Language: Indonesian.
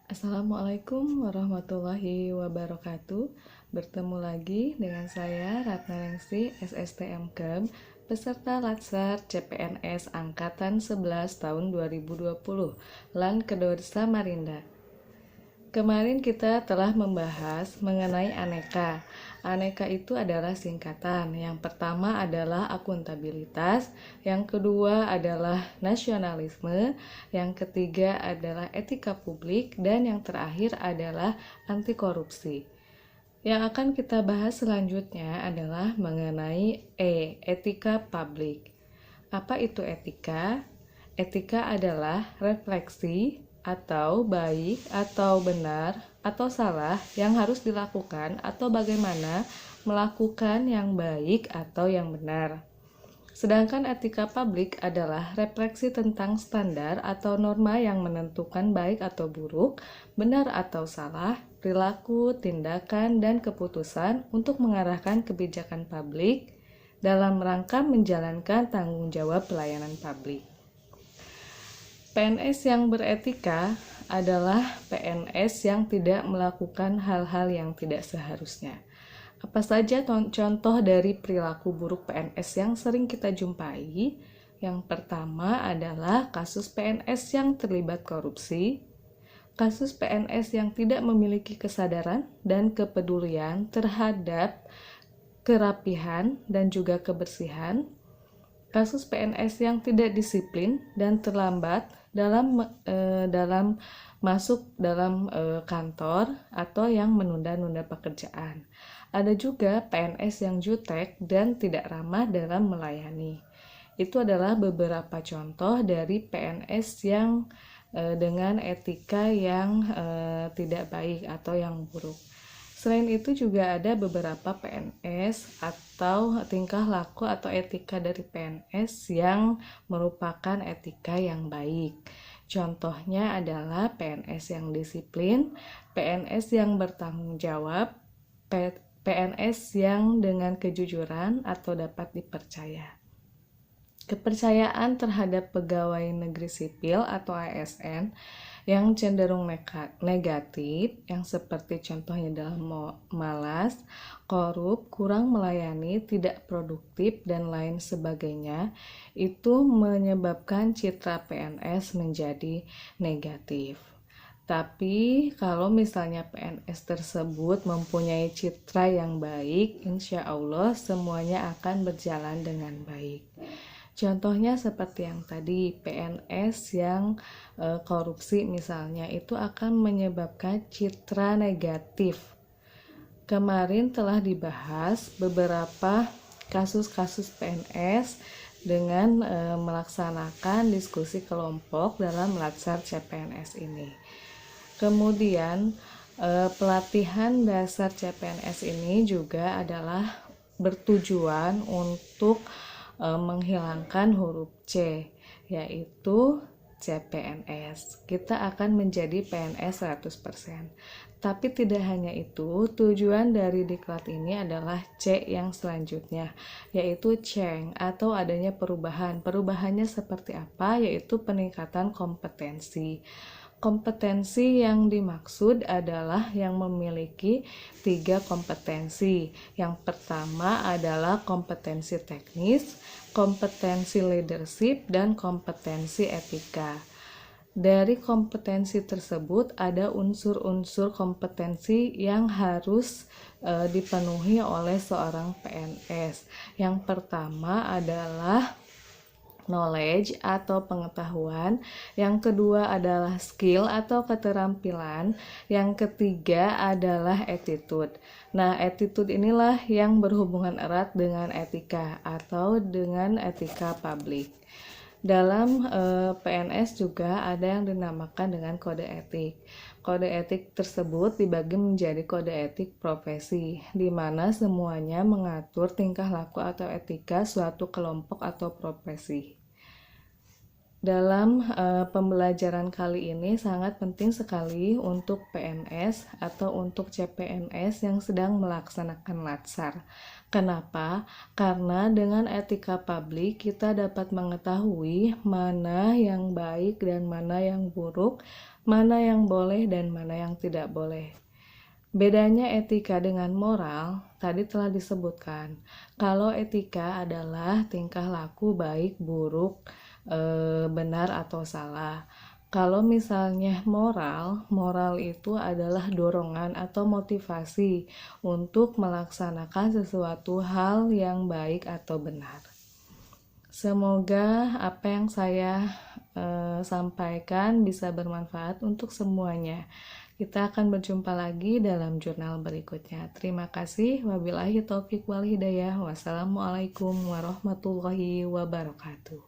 Assalamualaikum warahmatullahi wabarakatuh. Bertemu lagi dengan saya Ratna Ningsi, SSTM KEM, peserta Latsar CPNS Angkatan 11 tahun 2020, LAN Kedor Samarinda. Kemarin kita telah membahas mengenai aneka. Aneka itu adalah singkatan. Yang pertama adalah akuntabilitas, yang kedua adalah nasionalisme, yang ketiga adalah etika publik, dan yang terakhir adalah anti korupsi. Yang akan kita bahas selanjutnya adalah mengenai etika publik. Apa itu etika? Etika adalah refleksi atau baik atau benar atau salah yang harus dilakukan atau bagaimana melakukan yang baik atau yang benar. Sedangkan etika publik adalah refleksi tentang standar atau norma yang menentukan baik atau buruk, benar atau salah, perilaku, tindakan, dan keputusan untuk mengarahkan kebijakan publik dalam rangka menjalankan tanggung jawab pelayanan publik. PNS yang beretika adalah PNS yang tidak melakukan hal-hal yang tidak seharusnya. Apa saja contoh dari perilaku buruk PNS yang sering kita jumpai? Yang pertama adalah kasus PNS yang terlibat korupsi, kasus PNS yang tidak memiliki kesadaran dan kepedulian terhadap kerapihan dan juga kebersihan, kasus PNS yang tidak disiplin dan terlambat dalam masuk dalam kantor atau yang menunda-nunda pekerjaan. Ada juga PNS yang jutek dan tidak ramah dalam melayani. Itu adalah beberapa contoh dari PNS yang dengan etika yang tidak baik atau yang buruk. Selain itu juga ada beberapa PNS atau tingkah laku atau etika dari PNS yang merupakan etika yang baik. Contohnya adalah PNS yang disiplin, PNS yang bertanggung jawab, PNS yang dengan kejujuran atau dapat dipercaya. Kepercayaan terhadap pegawai negeri sipil atau ASN yang cenderung negatif, yang seperti contohnya adalah malas, korup, kurang melayani, tidak produktif, dan lain sebagainya, itu menyebabkan citra PNS menjadi negatif. Tapi kalau misalnya PNS tersebut mempunyai citra yang baik, insya Allah semuanya akan berjalan dengan baik. Contohnya seperti yang tadi, PNS yang korupsi misalnya, itu akan menyebabkan citra negatif. Kemarin telah dibahas beberapa kasus-kasus PNS dengan melaksanakan diskusi kelompok dalam Latsar CPNS ini. Kemudian pelatihan dasar CPNS ini juga adalah bertujuan untuk menghilangkan huruf C, yaitu CPNS. Kita akan menjadi PNS 100%. Tapi tidak hanya itu, tujuan dari diklat ini adalah C yang selanjutnya, yaitu change atau adanya perubahan. Perubahannya seperti apa? Yaitu peningkatan kompetensi. Kompetensi yang dimaksud adalah yang memiliki 3 kompetensi. Yang pertama adalah kompetensi teknis, kompetensi leadership, dan kompetensi etika. Dari kompetensi tersebut ada unsur-unsur kompetensi yang harus dipenuhi oleh seorang PNS. Yang pertama adalah knowledge atau pengetahuan, yang kedua adalah skill atau keterampilan, yang ketiga adalah attitude. Nah, attitude inilah yang berhubungan erat dengan etika atau dengan etika publik. Dalam PNS juga ada yang dinamakan dengan kode etik. Kode etik tersebut dibagi menjadi kode etik profesi, di mana semuanya mengatur tingkah laku atau etika suatu kelompok atau profesi. Dalam pembelajaran kali ini sangat penting sekali untuk PNS atau untuk CPNS yang sedang melaksanakan Latsar. Kenapa? Karena dengan etika publik kita dapat mengetahui mana yang baik dan mana yang buruk mana yang boleh dan mana yang tidak boleh. Bedanya etika dengan moral tadi telah disebutkan. Kalau etika adalah tingkah laku baik, buruk, benar atau salah. Kalau misalnya moral itu adalah dorongan atau motivasi untuk melaksanakan sesuatu hal yang baik atau benar. Semoga apa yang saya sampaikan bisa bermanfaat untuk semuanya. Kita akan berjumpa lagi dalam jurnal berikutnya. Terima kasih. Wabillahi taufik wal hidayah. Wassalamualaikum warahmatullahi wabarakatuh.